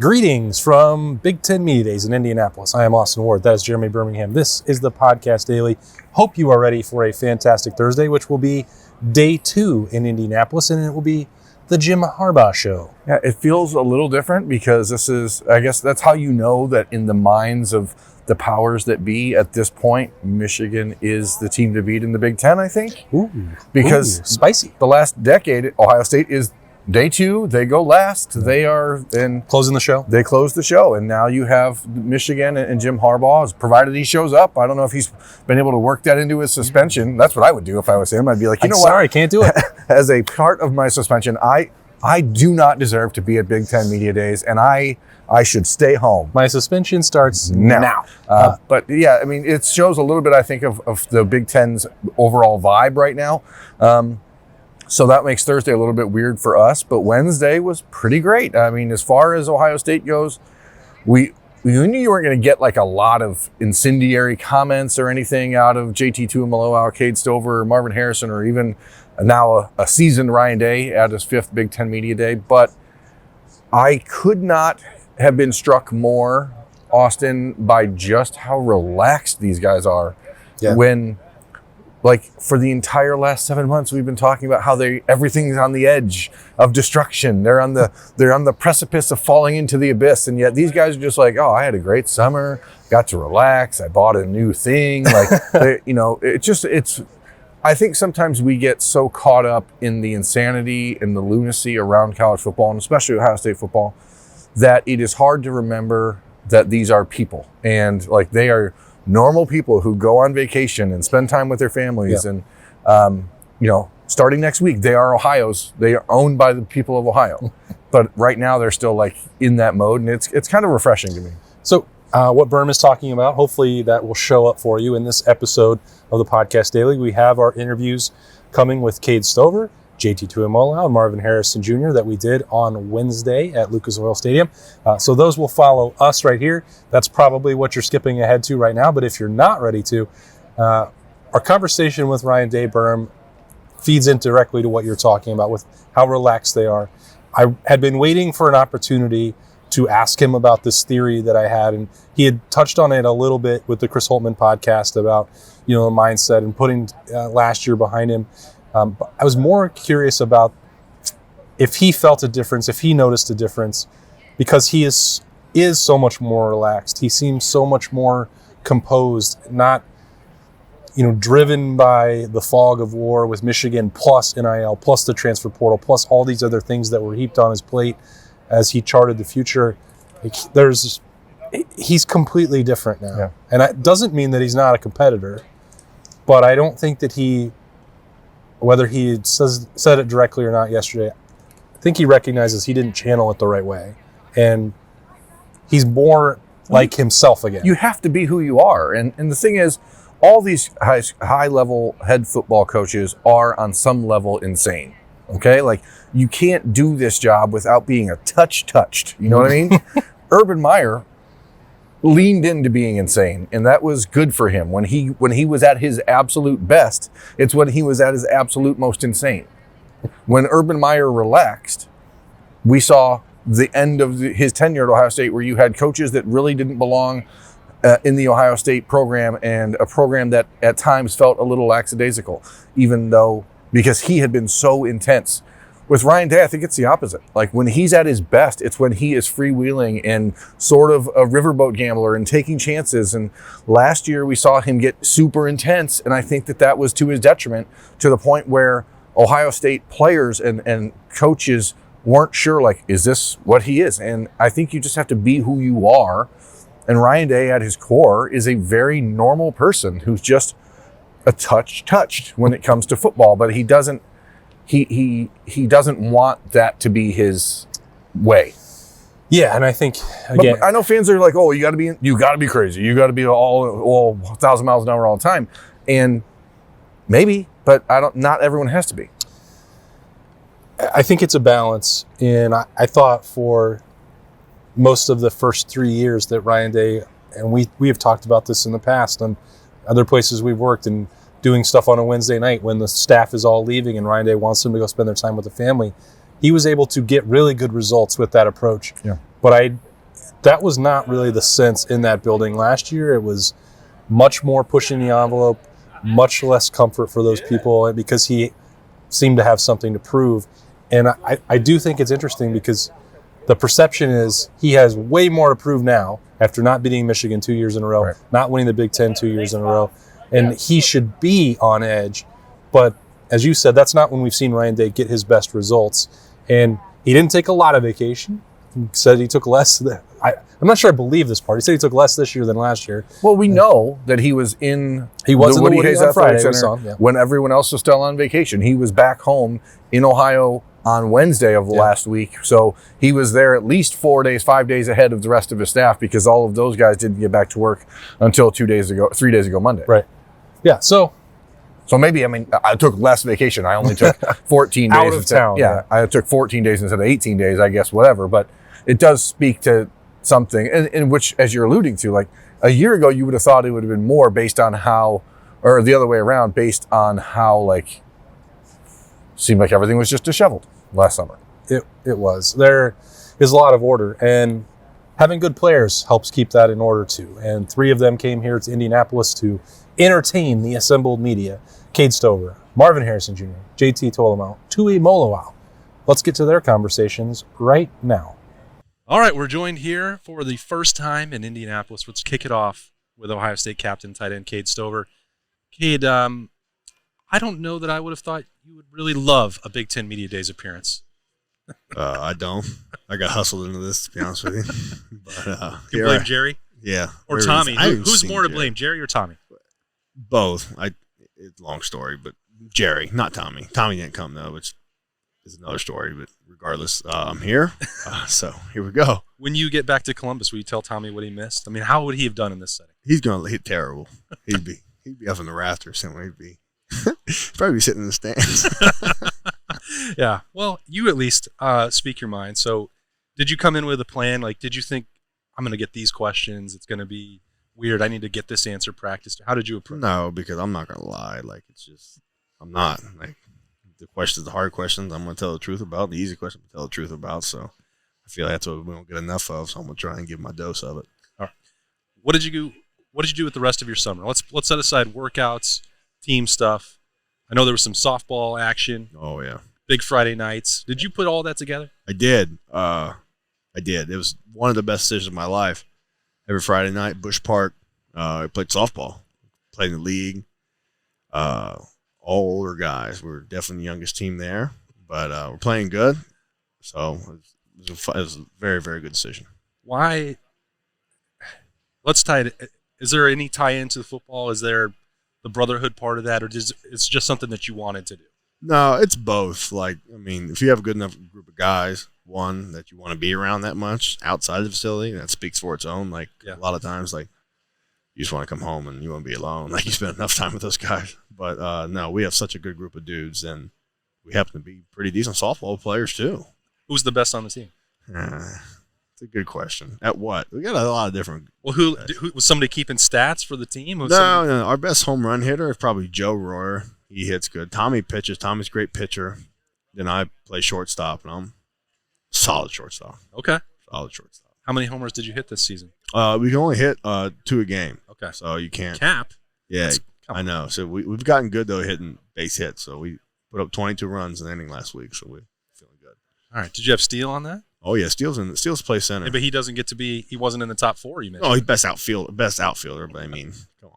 Greetings from Big Ten Media Days in Indianapolis. I am Austin Ward. That is Jeremy Birmingham. This is the Podcast Daily. Hope you are ready for a fantastic Thursday, which will be day 2 in Indianapolis, and it will be the Jim Harbaugh Show. Yeah, it feels a little different because this is, I guess that's how you know that in the minds of the powers that be at this point, Michigan is the team to beat in the Big Ten, I think. Because spicy. The last decade, Ohio State is day 2, they go last. They are in closing the show. They close the show, and now you have Michigan and Jim Harbaugh. Provided he shows up, I don't know if he's been able to work that into his suspension. That's what I would do if I was him. I'd be like, you know what? Sorry, can't do it. As a part of my suspension, I do not deserve to be at Big Ten Media Days, and I should stay home. My suspension starts now. But yeah, I mean, it shows a little bit, I think, of the Big Ten's overall vibe right now. So that makes Thursday a little bit weird for us, but Wednesday was pretty great. I mean, as far as Ohio State goes, we knew you weren't going to get like a lot of incendiary comments or anything out of JT Tuimoloau or Cade Stover or Marvin Harrison or even now a seasoned Ryan Day at his 5th Big Ten Media Day. But I could not have been struck more, Austin, by just how relaxed these guys are when... Like, for the entire last 7 months, we've been talking about how everything's on the edge of destruction. They're on the precipice of falling into the abyss, and yet these guys are just like, oh, I had a great summer, got to relax, I bought a new thing. Like, it's. I think sometimes we get so caught up in the insanity and the lunacy around college football, and especially Ohio State football, that it is hard to remember that these are people, and like they are normal people who go on vacation and spend time with their families. And, starting next week, they are Ohio's. They are owned by the people of Ohio. But right now, they're still like in that mode, and it's kind of refreshing to me. So what Berm is talking about, hopefully that will show up for you in this episode of the Podcast Daily. We have our interviews coming with Cade Stover, JT Tuimoloau, and Marvin Harrison Jr. that we did on Wednesday at Lucas Oil Stadium. So those will follow us right here. That's probably what you're skipping ahead to right now. But if you're not ready to, our conversation with Ryan Day Berm feeds in directly to what you're talking about with how relaxed they are. I had been waiting for an opportunity to ask him about this theory that I had, and he had touched on it a little bit with the Chris Holtman podcast about, the mindset and putting last year behind him. But I was more curious about if he felt a difference, if he noticed a difference, because he is so much more relaxed. He seems so much more composed, not, driven by the fog of war with Michigan plus NIL, plus the transfer portal, plus all these other things that were heaped on his plate as he charted the future. He's completely different now. Yeah. And it doesn't mean that he's not a competitor, but I don't think that whether he said it directly or not yesterday, I think he recognizes he didn't channel it the right way. And he's more like himself again. You have to be who you are. And the thing is, all these high-level head football coaches are on some level insane. Okay? Like, you can't do this job without being a touched. You know what I mean? Urban Meyer leaned into being insane, and that was good for him. When he was at his absolute best, it's when he was at his absolute most insane. When Urban Meyer relaxed, we saw the end of his tenure at Ohio State, where you had coaches that really didn't belong in the Ohio State program, and a program that at times felt a little lackadaisical, because he had been so intense. With Ryan Day, I think it's the opposite. Like, when he's at his best, it's when he is freewheeling and sort of a riverboat gambler and taking chances. And last year, we saw him get super intense, and I think that was to his detriment, to the point where Ohio State players and coaches weren't sure, like, is this what he is? And I think you just have to be who you are. And Ryan Day, at his core, is a very normal person who's just a touched when it comes to football, but he doesn't want that to be his way. Yeah, and I think again, but I know fans are like, "Oh, you got to be crazy. You got to be all 1,000 miles an hour all the time." And maybe, but not everyone has to be. I think it's a balance, and I thought for most of the first 3 years that Ryan Day, and we have talked about this in the past on other places we've worked and doing stuff on a Wednesday night when the staff is all leaving and Ryan Day wants them to go spend their time with the family, he was able to get really good results with that approach. Yeah. But that was not really the sense in that building last year. It was much more pushing the envelope, much less comfort for those people, because he seemed to have something to prove. And I do think it's interesting because the perception is he has way more to prove now after not beating Michigan 2 years in a row, right. not winning the Big Ten 2 years in a row, and he should be on edge. But as you said, that's not when we've seen Ryan Day get his best results. And he didn't take a lot of vacation. He said he took less. I'm not sure I believe this part. He said he took less this year than last year. Well, we know that he was in the Woody Hayes on Athletic Friday Center when everyone else was still on vacation. He was back home in Ohio on Wednesday of last week. So he was there at least 4 days, 5 days ahead of the rest of his staff, because all of those guys didn't get back to work until 3 days ago Monday. Right. Yeah. So maybe, I took less vacation. I only took 14 days. Out of town. Yeah, I took 14 days instead of 18 days, I guess, whatever. But it does speak to something, in which, as you're alluding to, like a year ago, you would have thought it would have been more based on how, or the other way around, based on how, like, seemed like everything was just disheveled last summer. It was. There is a lot of order, and having good players helps keep that in order too. And 3 of them came here to Indianapolis to entertain the assembled media. Cade Stover, Marvin Harrison Jr., JT Tuimoloau. Let's get to their conversations right now. All right, we're joined here for the first time in Indianapolis. Let's kick it off with Ohio State captain, tight end Cade Stover. Cade, I don't know that I would have thought you would really love a Big Ten Media Days appearance. I don't. I got hustled into this, to be honest with you. But, you blame Jerry? Yeah. Or Tommy? Who's more to blame, Jerry or Tommy? Both. It's a long story, but Jerry, not Tommy. Tommy didn't come, though, which is another story. But regardless, I'm here. So here we go. When you get back to Columbus, will you tell Tommy what he missed? I mean, how would he have done in this setting? He's going to hit terrible. He'd be up in the rafters, and he'd probably be sitting in the stands. Yeah. Well, you at least speak your mind. So did you come in with a plan? Like, did you think, I'm going to get these questions, it's going to be weird, I need to get this answer practiced? How did you approach it? No, because I'm not going to lie. Like, it's just, I'm not. Like, the hard questions, I'm going to tell the truth about. The easy questions, I'm going to tell the truth about. So I feel like that's what we don't get enough of, so I'm going to try and give my dose of it. All right. What did you do with the rest of your summer? Let's set aside workouts, team stuff. I know there was some softball action. Oh, yeah. Big Friday nights. Did you put all that together? I did. It was one of the best decisions of my life. Every Friday night, Busch Park, I played softball. Played in the league. All older guys. We were definitely the youngest team there, but we're playing good. So it was a very, very good decision. Why? Let's tie it. Is there any tie-in to the football? Is there the brotherhood part of that, or it's just something that you wanted to do? No, it's both. Like, I mean, if you have a good enough group of guys, one, that you want to be around that much outside the facility, that speaks for its own. Like, a lot of times, like, you just want to come home and you want to be alone. Like, you spend enough time with those guys. But, no, we have such a good group of dudes, and we happen to be pretty decent softball players, too. Who's the best on the team? It's a good question. At what? We got a lot of different. Well, who was somebody keeping stats for the team? No. Our best home run hitter is probably Joe Royer. He hits good. Tommy pitches. Tommy's a great pitcher. Then I play shortstop, and I'm solid shortstop. Okay. Solid shortstop. How many homers did you hit this season? We can only hit 2 a game. Okay. So you can't. Cap? Yeah, I know. So we've gotten good, though, hitting base hits. So we put up 22 runs in the inning last week, so we're feeling good. All right. Did you have Steele on that? Oh, yeah. Steele's play center. Yeah, but he doesn't get to be – he wasn't in the top 4, you mentioned. Oh, he's best outfielder, but, I mean, come on.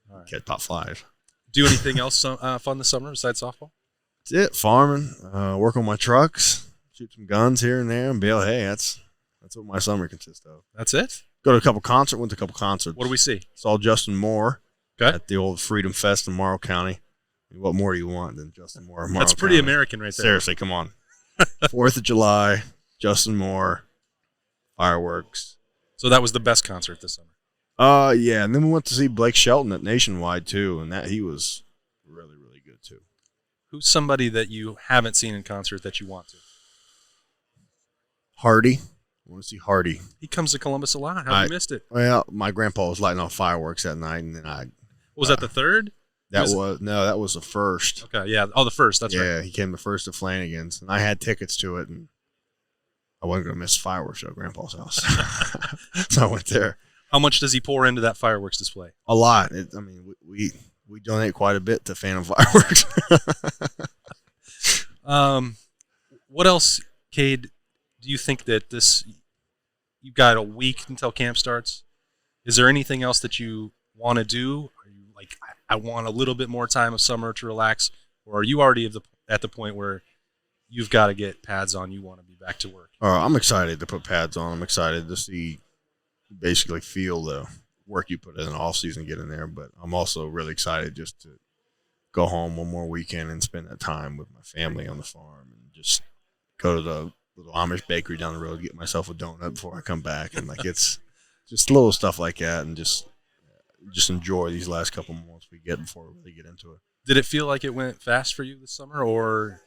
All right. Get top 5. Do anything else fun this summer besides softball? That's it. Farming, work on my trucks, shoot some guns here and there, and bail hay. That's what my summer consists of. That's it? Went to a couple concerts. What do we see? Saw Justin Moore at the old Freedom Fest in Morrow County. I mean, what more do you want than Justin Moore? That's pretty American right there. Seriously, come on. 4th of July, Justin Moore, fireworks. So that was the best concert this summer? Yeah, and then we went to see Blake Shelton at Nationwide, too, and he was really, really good, too. Who's somebody that you haven't seen in concert that you want to? Hardy. I want to see Hardy. He comes to Columbus a lot. How have you missed it? Well, my grandpa was lighting off fireworks that night, and then Was that the third? That was the first. Okay, yeah. Oh, the first. That's right. Yeah, he came the first to Flanagan's, and I had tickets to it, and I wasn't going to miss the fireworks show at Grandpa's house. So I went there. How much does he pour into that fireworks display? A lot. We donate quite a bit to Phantom Fireworks. What else, Cade, do you think that you've got a week until camp starts? Is there anything else that you want to do? Are you like, I want a little bit more time of summer to relax? Or are you already at the point where you've got to get pads on, you want to be back to work? I'm excited to put pads on. I'm excited to see, basically feel the work you put in the off season, get in there. But I'm also really excited just to go home one more weekend and spend that time with my family on the farm and just go to the little Amish bakery down the road, get myself a donut before I come back. And like, it's just little stuff like that, and just enjoy these last couple months we get before we really get into it. Did it feel like it went fast for you this summer, or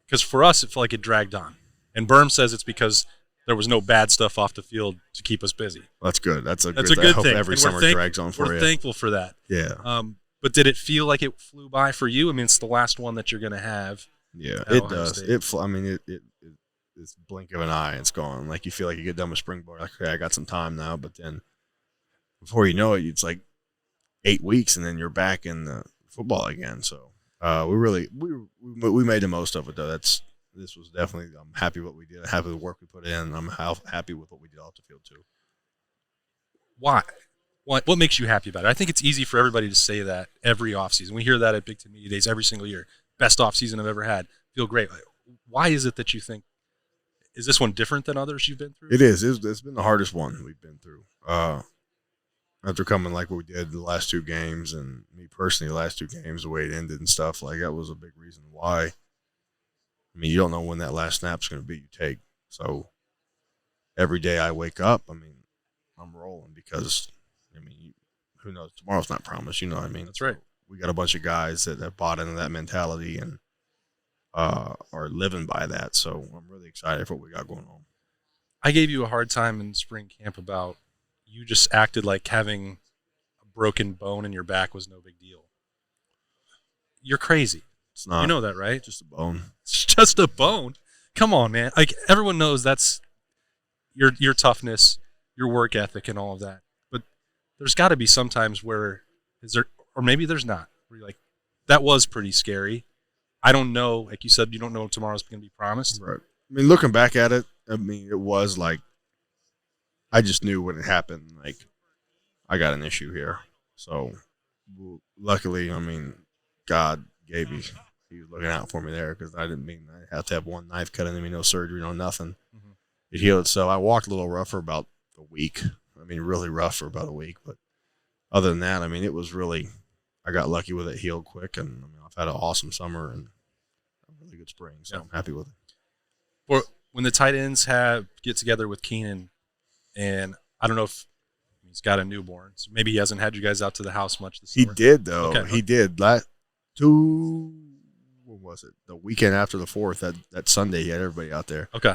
because for us it felt like it dragged on? And Berm says it's because there was no bad stuff off the field to keep us busy. Well, that's good. That's a good thing. I hope every summer drags on for you. We're thankful for that. Yeah. But did it feel like it flew by for you? I mean, it's the last one that you're going to have. Yeah, it does. It's blink of an eye, it's gone. Like, you feel like you get done with spring ball, like, okay, I got some time now. But then before you know it, it's like 8 weeks, and then you're back in the football again. So we made the most of it, though. This was definitely, I'm happy with what we did, happy with the work we put in. I'm happy with what we did off the field too. Why? What makes you happy about it? I think it's easy for everybody to say that every offseason. We hear that at Big Ten Media Days every single year. Best offseason I've ever had. Feel great. Why is it that you think, is this one different than others you've been through? It is. It's been the hardest one we've been through. After coming like what we did the last two games, and me personally, the last two games, the way it ended and stuff, like, that was a big reason why. I mean, you don't know when that last snap's going to be you take. So every day I wake up, I mean, I'm rolling because, I mean, who knows? Tomorrow's not promised. You know what I mean? That's right. We got a bunch of guys that have bought into that mentality and are living by that. So I'm really excited for what we got going on. I gave you a hard time in spring camp about you just acted like having a broken bone in your back was no big deal. You're crazy. It's not. You know that, right? Just a bone. It's just a bone. Come on, man. Like, everyone knows that's your toughness, your work ethic, and all of that. But there's got to be some times where or maybe there's not. Where you're like, that was pretty scary. I don't know. Like you said, you don't know if tomorrow's going to be promised. Right. I mean, looking back at it, I mean, it was like, I just knew when it happened, like, I got an issue here. So luckily, I mean, God gave me, he was looking out for me there, because I didn't mean I had to have one knife cut into me, no surgery, no nothing. Mm-hmm. It healed itself. I walked a little rough for about a week. I mean, really rough for about a week. But other than that, I mean, it was really, I got lucky with it, healed quick. And I mean, I've had an awesome summer and a really good spring. So I'm happy with it. Well, when the tight ends get together with Keenan, and I don't know if he's got a newborn, so maybe he hasn't had you guys out to the house much this summer. He did, though. Okay. He did. What was it? The weekend after the 4th, that Sunday, he had everybody out there. Okay.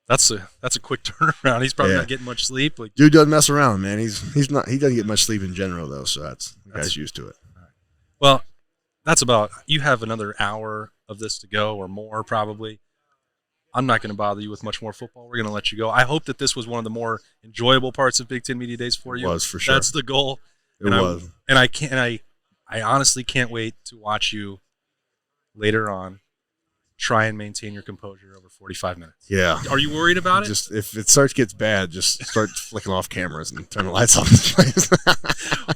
That's a quick turnaround. He's probably not getting much sleep. Like, dude doesn't mess around, man. He doesn't get much sleep in general, though, so that's guy's used to it. Right. Well, that's about, you have another hour of this to go or more probably. I'm not going to bother you with much more football. We're going to let you go. I hope that this was one of the more enjoyable parts of Big Ten Media Days for you. It was, for sure. That's the goal. It was. I honestly can't wait to watch you later on try and maintain your composure over 45 minutes. Yeah. Are you worried about it? Just if it gets bad, just start flicking off cameras and turn the lights off this place.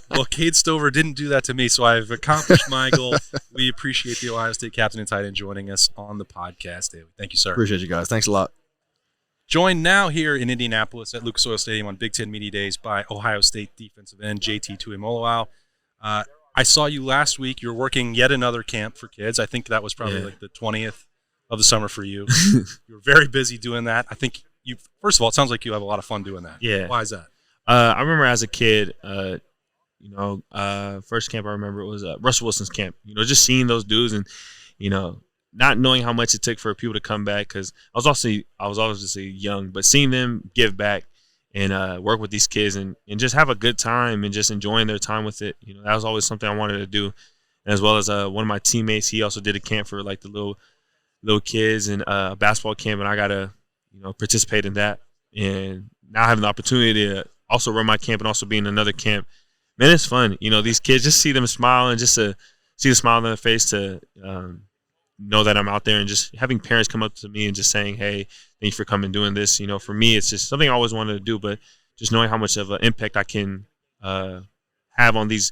Well, Cade Stover didn't do that to me, so I've accomplished my goal. We appreciate the Ohio State captain and tight end joining us on the podcast daily. Thank you, sir. Appreciate you guys. Thanks a lot. Joined now here in Indianapolis at Lucas Oil Stadium on Big Ten Media Days by Ohio State defensive end JT Tuimoloau. I saw you last week. You were working yet another camp for kids. I think that was probably like the 20th of the summer for you. You were very busy doing that. I think first of all, it sounds like you have a lot of fun doing that. Yeah. Why is that? I remember as a kid, first camp I remember was Russell Wilson's camp. Just seeing those dudes and, not knowing how much it took for people to come back, because I was obviously young, but seeing them give back and work with these kids and just have a good time and just enjoying their time with it. That was always something I wanted to do. And as well as one of my teammates, he also did a camp for like the little kids and a basketball camp, and I got to participate in that, and now having the opportunity to also run my camp and also be in another camp, man, it's fun. These kids, just see them smile and just to see the smile on their face, to know that I'm out there, and just having parents come up to me and just saying, hey, thank you for coming and doing this. For me, it's just something I always wanted to do, but just knowing how much of an impact I can have on these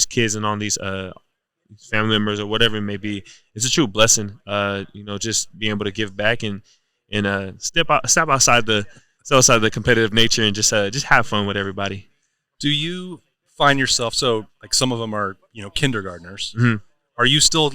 kids and on these family members or whatever it may be, it's a true blessing. Just being able to give back and step outside the competitive nature and just have fun with everybody. Do you find yourself, so like some of them are kindergartners? Mm-hmm. Are you still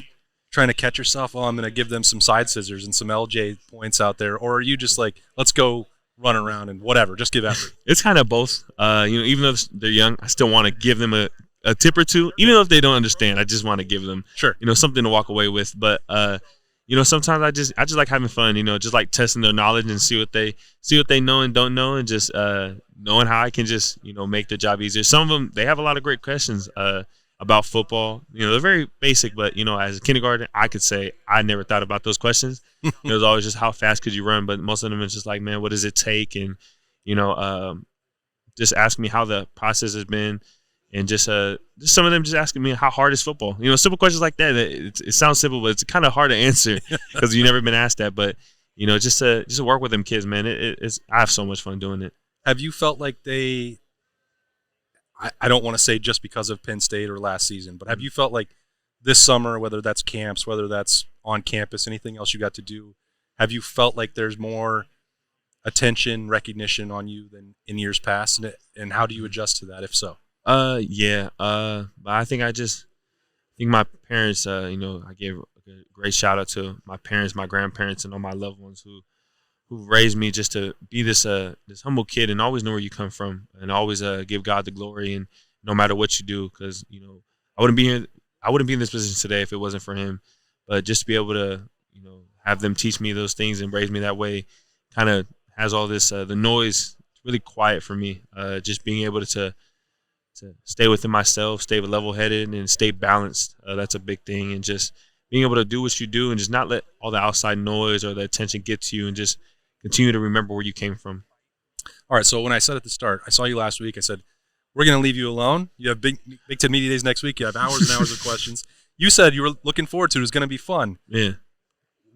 trying to catch yourself? Oh, I'm going to give them some side scissors and some LJ points out there, or are you just like, let's go run around and whatever, just give effort? It's kind of both. Even though they're young, I still want to give them a tip or two, even though if they don't understand. I just want to give them something to walk away with. But sometimes I just like having fun. Just like testing their knowledge and see what they know and don't know, and just knowing how I can just make their job easier. Some of them, they have a lot of great questions about football. They're very basic, but as a kindergarten, I could say I never thought about those questions. It was always just how fast could you run, but most of them is just like, man, what does it take? And just ask me how the process has been, and just some of them just asking me how hard is football. Simple questions like that. It sounds simple, but it's kind of hard to answer because you've never been asked that. But just to work with them kids, man, it's I have so much fun doing it. Have you felt like they? I don't want to say just because of Penn State or last season, but have you felt like this summer, whether that's camps, whether that's on campus, anything else you got to do, have you felt like there's more attention, recognition on you than in years past? And how do you adjust to that, if so? Yeah. But I think my parents, I gave a great shout out to my parents, my grandparents, and all my loved ones who raised me just to be this humble kid and always know where you come from, and always give God the glory, and no matter what you do, because I wouldn't be here, I wouldn't be in this position today if it wasn't for him. But just to be able to have them teach me those things and raise me that way, kind of has all this the noise really quiet for me. Just being able to stay within myself, stay level-headed, and stay balanced. That's a big thing, and just being able to do what you do and just not let all the outside noise or the attention get to you, and just continue to remember where you came from. All right, so when I said at the start, I saw you last week, I said, we're going to leave you alone. You have Big Ten Media Days next week. You have hours and hours of questions. You said you were looking forward to it. It was going to be fun. Yeah.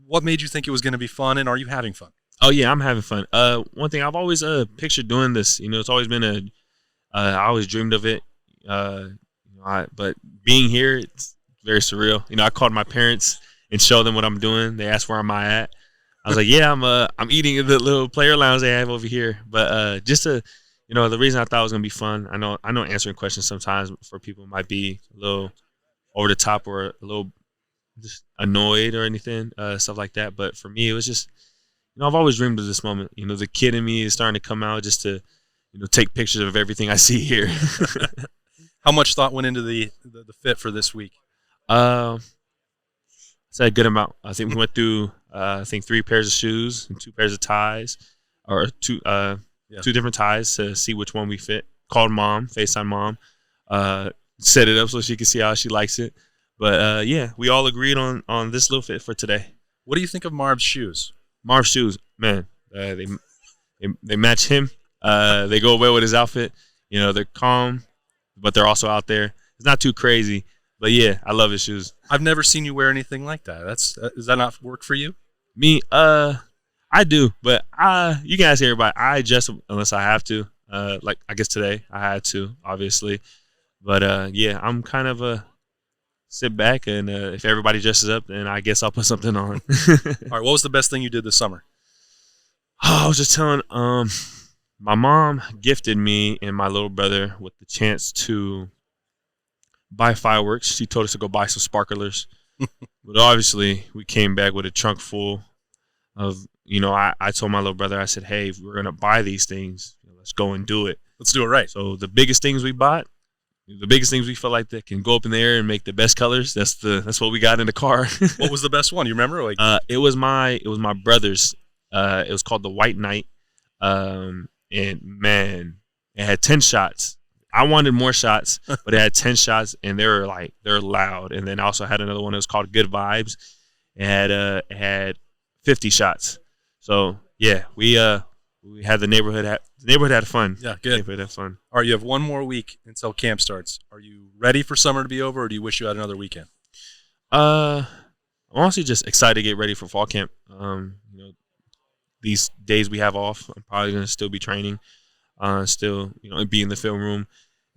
What made you think it was going to be fun, and are you having fun? Oh, yeah, I'm having fun. One thing, I've always pictured doing this. It's always been I always dreamed of it. But being here, it's very surreal. I called my parents and showed them what I'm doing. They asked where am I at. I was like, yeah, I'm eating at the little player lounge they have over here. But just to, the reason I thought it was gonna be fun. I know answering questions sometimes for people might be a little over the top or a little just annoyed or anything, stuff like that. But for me, it was just, I've always dreamed of this moment. The kid in me is starting to come out just to, take pictures of everything I see here. How much thought went into the fit for this week? It's a good amount. I think we went through 3 pairs of shoes and 2 pairs of ties, or two different ties to see which one we fit. Called mom, FaceTime mom, set it up so she can see how she likes it. But we all agreed on this little fit for today. What do you think of Marv's shoes? Marv's shoes, man, they match him. They go well with his outfit. They're calm, but they're also out there. It's not too crazy. But yeah, I love his shoes. I've never seen you wear anything like that. Does that not work for you? Me, I do, but you can ask everybody. I adjust unless I have to. Like I guess today I had to, obviously. But I'm kind of sit back, and if everybody dresses up, then I guess I'll put something on. All right, what was the best thing you did this summer? I was just telling my mom gifted me and my little brother with the chance to buy fireworks. She told us to go buy some sparklers. But obviously, we came back with a trunk full of, I told my little brother, I said, hey, if we're going to buy these things, let's go and do it. Let's do it right. So the biggest things we bought, the biggest things we felt like that can go up in the air and make the best colors, that's what we got in the car. What was the best one? You remember? It was my brother's. It was called the White Knight. And, man, it had 10 shots. I wanted more shots, but it had 10 shots, and they're loud. And then I also had another one that was called Good Vibes. It had 50 shots. So, yeah, we had the neighborhood had fun. Yeah, good. Neighborhood had fun. All right, you have one more week until camp starts. Are you ready for summer to be over, or do you wish you had another weekend? I'm honestly just excited to get ready for fall camp. These days we have off, I'm probably gonna still be training, still be in the film room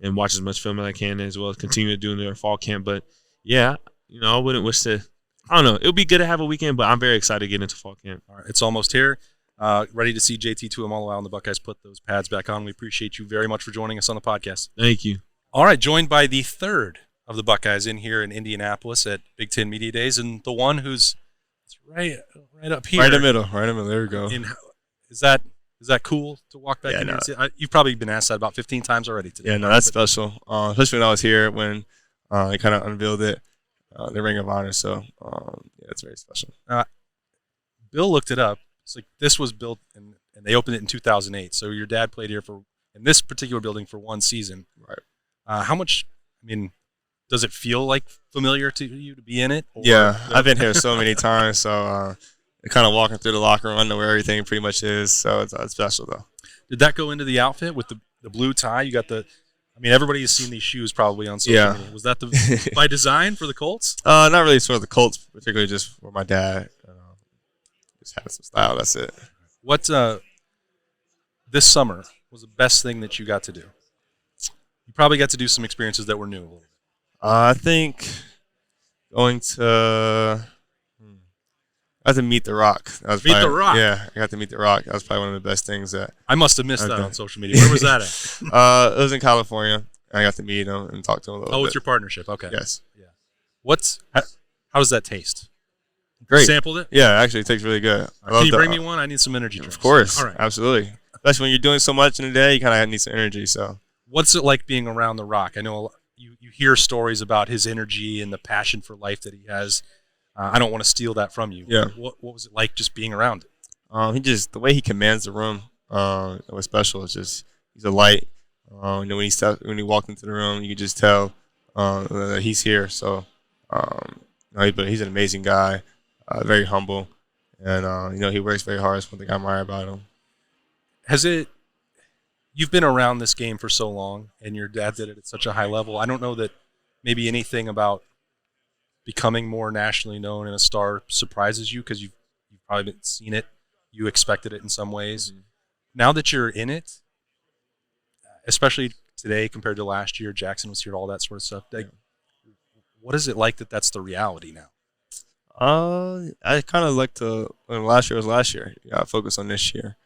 and watch as much film as I can, as well as continue to do their fall camp. But yeah, I wouldn't wish to. I don't know. It would be good to have a weekend, but I'm very excited to get into fall camp. All right, it's almost here. Ready to see JT Tuimoloau and the Buckeyes put those pads back on. We appreciate you very much for joining us on the podcast. Thank you. All right, joined by the third of the Buckeyes in here in Indianapolis at Big Ten Media Days, and the one who's right up here. Right in the middle. There we go. Is that cool to walk back in? No. You've probably been asked that about 15 times already today. Yeah, no, that's special. Especially when I was here when they kind of unveiled it, the Ring of Honor. So, yeah, it's very special. Bill looked it up. It's like this was built, and they opened it in 2008. So your dad played here in this particular building for one season. Right. How much, does it feel like familiar to you to be in it? Yeah, I've been here so many times. So, kind of walking through the locker room, I know where everything pretty much is. So it's special, though. Did that go into the outfit with the blue tie? You got everybody has seen these shoes probably on social media. Was that by design for the Colts? Not really for the Colts, particularly just for my dad. Just having some style. That's it. What this summer was the best thing that you got to do? You probably got to do some experiences that were new a little bit. I think going to I got to meet The Rock. Meet The Rock? Yeah, I got to meet The Rock. That was probably one of the best things that I must have missed that on social media. Where was that at? It was in California. I got to meet him and talk to him a little bit. Oh, it's your partnership. Okay. Yes. Yeah. How does that taste? Great. You sampled it? Yeah, actually, it tastes really good. Can you bring me one? I need some energy drinks. Of course. All right. Absolutely. Especially when you're doing so much in a day, you kind of need some energy. So, what's it like being around The Rock? I know you hear stories about his energy and the passion for life that he has. I don't want to steal that from you. Yeah. What was it like just being around it? The way he commands the room, it was special. It's just he's a light. When he walked into the room, you could just tell that he's here. So, but he's an amazing guy, very humble, and he works very hard. That's one thing I admire about him. You've been around this game for so long, and your dad did it at such a high level. I don't know that maybe anything about becoming more nationally known and a star surprises you because you've probably seen it. You expected it in some ways. Mm-hmm. Now that you're in it, especially today compared to last year, Jackson was here, all that sort of stuff. What is it like that's the reality now? I kind of like when last year was last year. You gotta focus on this year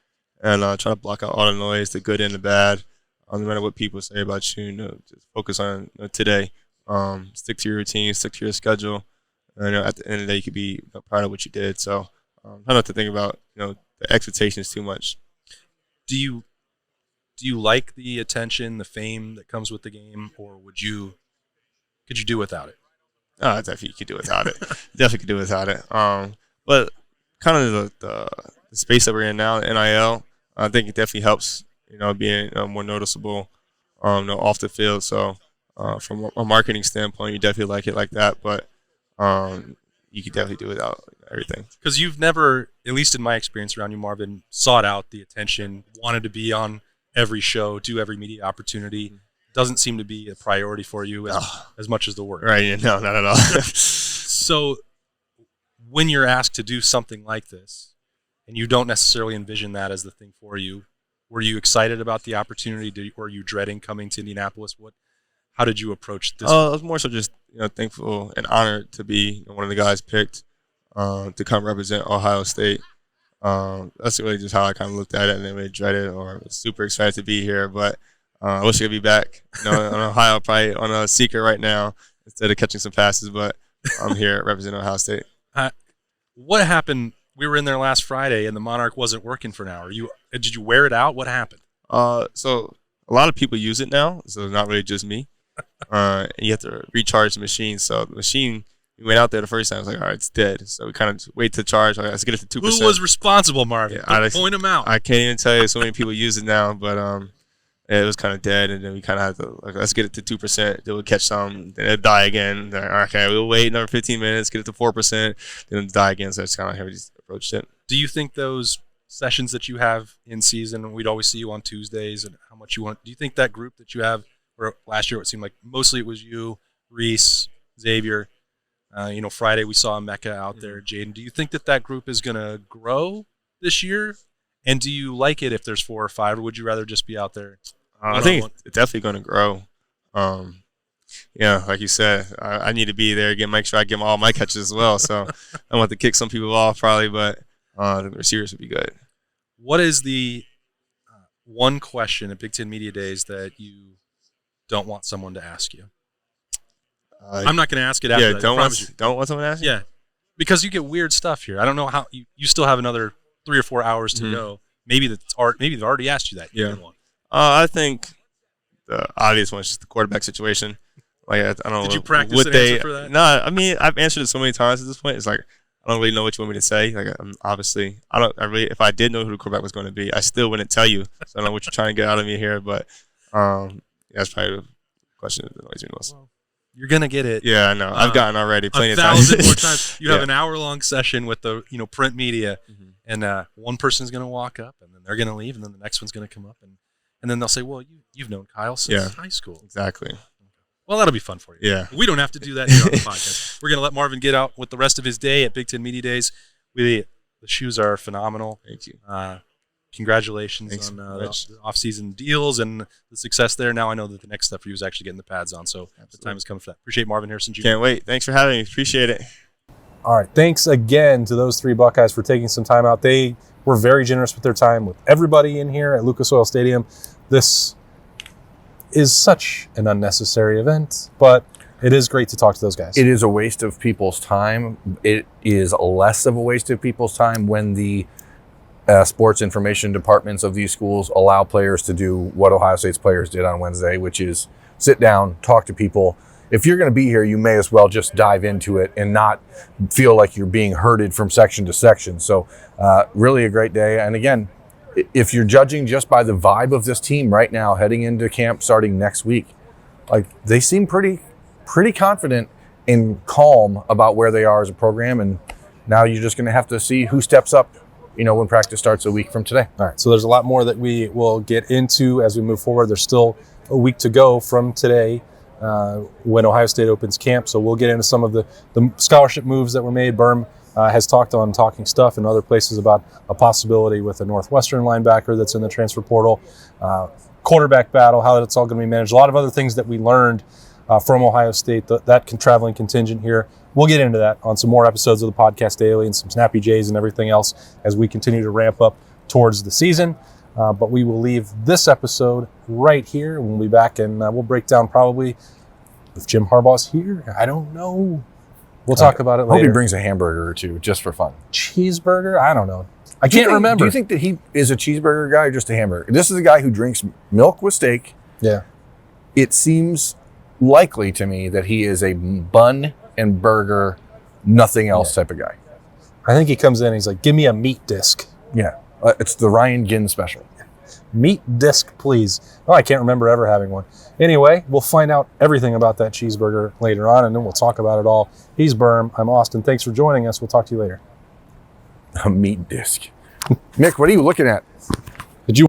and try to block out all the noise, the good and the bad. No matter what people say about you, just focus on today. Stick to your routine, stick to your schedule. And, at the end of the day, you could be proud of what you did. So, try not to think about the expectations too much. Do you like the attention, the fame that comes with the game, or could you do without it? Oh, definitely you could do without it. Definitely could do without it. But kind of the space that we're in now, the NIL, I think it definitely helps. Being more noticeable, off the field. So. From a marketing standpoint, you definitely like it like that, but you could definitely do without everything. Because you've never, at least in my experience around you, Marvin, sought out the attention, wanted to be on every show, do every media opportunity. Doesn't seem to be a priority for you as much as the work. Right, no, not at all. So when you're asked to do something like this, and you don't necessarily envision that as the thing for you, were you excited about the opportunity? Were you dreading coming to Indianapolis? How did you approach this? I was more so just thankful and honored to be one of the guys picked to come represent Ohio State. That's really just how I kind of looked at it, and then really dreaded or was super excited to be here. But I wish I could be back in Ohio, probably on a seeker right now instead of catching some passes. But I'm here representing Ohio State. What happened? We were in there last Friday, and the Monarch wasn't working for an hour. Did you wear it out? What happened? So a lot of people use it now, so it's not really just me. And you have to recharge the machine. So the machine, we went out there the first time. I was like, all right, it's dead. So we kind of wait to charge. Let's get it to 2%. Who was responsible, Marvin? Yeah, point him out. I can't even tell you. So many people use it now, but it was kind of dead. And then we kind of had to let's get it to 2%. Then we'll catch some. Then it'll die again. Then, okay, we'll wait another 15 minutes, get it to 4%. Then it'll die again. So that's kind of how we just approached it. Do you think those sessions that you have in season, and we'd always see you on Tuesdays, and how much you want. Do you think that group that you have, or last year it seemed like mostly it was you, Reese, Xavier, Friday we saw Mecca out there, Jaden. Do you think that group is going to grow this year? And do you like it if there's 4 or 5, or would you rather just be out there? I think it's definitely going to grow. Like you said, I need to be there, make sure I get all my catches as well. So I want to kick some people off probably, but the receivers would be good. What is the one question at Big Ten Media Days that you don't want someone to ask you? I'm not going to ask it after that. Don't want someone to ask you? Yeah, because you get weird stuff here. I don't know how you still have another 3 or 4 hours to go. Maybe they've already asked you that. Yeah. I think the obvious one is just the quarterback situation. Like I don't know. Did you practice an answer for that? No, I mean I've answered it so many times at this point. It's like I don't really know what you want me to say. Like if I did know who the quarterback was going to be, I still wouldn't tell you. So I don't know what you're trying to get out of me here, but that's probably the question that annoys me most. Well, you're gonna get it. Yeah, I know. I've gotten already plenty of times. 1,000 more times. You have an hour-long session with the print media, and one person's gonna walk up, and then they're gonna leave, and then the next one's gonna come up, and then they'll say, "Well, you've known Kyle since high school." Exactly. Well, that'll be fun for you. Yeah. We don't have to do that here on the podcast. We're gonna let Marvin get out with the rest of his day at Big Ten Media Days. The shoes are phenomenal. Thank you. Congratulations on the off-season deals and the success there. Now I know that the next step for you is actually getting the pads on, so the time is coming for that. Appreciate Marvin Harrison Jr. Can't wait. Thanks for having me. Appreciate it. All right. Thanks again to those 3 Buckeyes for taking some time out. They were very generous with their time with everybody in here at Lucas Oil Stadium. This is such an unnecessary event, but it is great to talk to those guys. It is a waste of people's time. It is less of a waste of people's time when the sports information departments of these schools allow players to do what Ohio State's players did on Wednesday, which is sit down, talk to people. If you're going to be here, you may as well just dive into it and not feel like you're being herded from section to section. So really a great day. And again, if you're judging just by the vibe of this team right now, heading into camp starting next week, like they seem pretty confident and calm about where they are as a program. And now you're just going to have to see who steps up, when practice starts a week from today. All right. So there's a lot more that we will get into as we move forward. There's still a week to go from today when Ohio State opens camp. So we'll get into some of the scholarship moves that were made. Berm has talked on Talking Stuff and other places about a possibility with a Northwestern linebacker that's in the transfer portal, quarterback battle, how that's all going to be managed. A lot of other things that we learned from Ohio State, that traveling contingent here. We'll get into that on some more episodes of the Podcast Daily and some Snappy Jays and everything else as we continue to ramp up towards the season. But we will leave this episode right here. We'll be back and we'll break down probably if Jim Harbaugh's here. I don't know. We'll talk about it later. I hope he brings a hamburger or two just for fun. Cheeseburger? I don't know. I can't remember. Do you think that he is a cheeseburger guy or just a hamburger? This is a guy who drinks milk with steak. Yeah. It seems likely to me that he is a bun and burger, nothing else type of guy. I think he comes in and he's like, give me a meat disc. Yeah. It's the Ryan Ginn special. Meat disc, please. Oh, I can't remember ever having one. Anyway, we'll find out everything about that cheeseburger later on, and then we'll talk about it all. He's Berm. I'm Austin. Thanks for joining us. We'll talk to you later. A meat disc. Mick, what are you looking at?